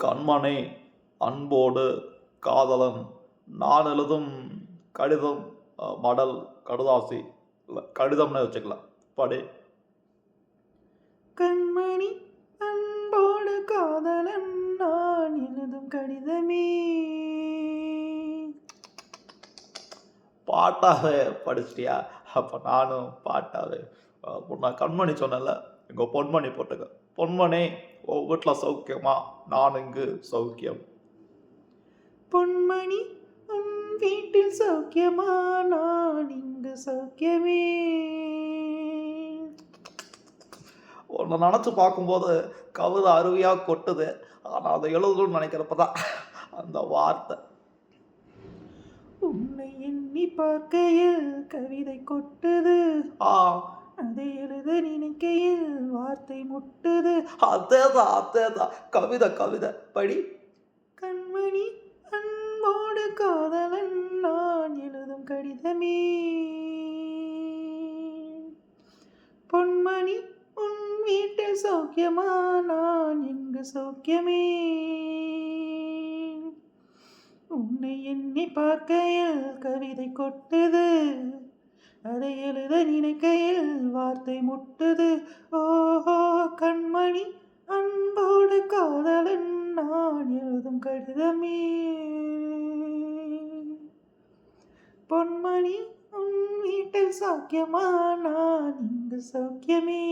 கண்மணி அன்போடு காதலன் நான் எழுதும் கடிதம் மடல் கடுதாசி இல்லை கடிதம்னு வச்சுக்கலாம் படி. கண்மணி அன்போடு காதலன் நான் எழுதும் கடிதமே. பாட்டாவே படிச்சிட்டியா? அப்போ நானும் பாட்டாவே. நான் கண்மணி சொன்னல, எங்கள் பொன்மணி போட்டுக்க. பொன்மணி உன் வீட்டில் சௌக்கியமா? நான் இங்கு சௌக்கியம். பொன்மணி உன் வீட்டில் சௌக்கியமா? நான் இங்கு சௌக்கியமே. உன்னை நினச்சி பார்க்கும்போது கவிதை அருவியாக கொட்டுது. ஆனால் அதை எழுதணும்னு நினைக்கிறப்ப தான் அந்த வார்த்தை. உன்னை எண்ணி பார்க்கையில் கவிதை கொட்டுது, அதை எழுத நினைக்கையில் வார்த்தை முட்டுது. அதேதான் கவிதை கவிதை படி. கண்மணி அன்போடு காதலன் நான் எழுதும் கடிதமே. பொன்மணி உன் வீட்டில் சௌக்கியமா? நான் இங்கு சௌக்கியமே. உன்னை எண்ணி பார்க்கையில் கவிதை கொட்டுது, அதை எழுத நினைக்கையில் வார்த்தை முட்டுது. ஓஹோ கண்மணி அன்போடு காதலன் நான் எழுதும் கடிதமே. பொன்மணி உன் வீட்டில் சௌக்கியமா? நான் இங்கு சௌக்கியமே.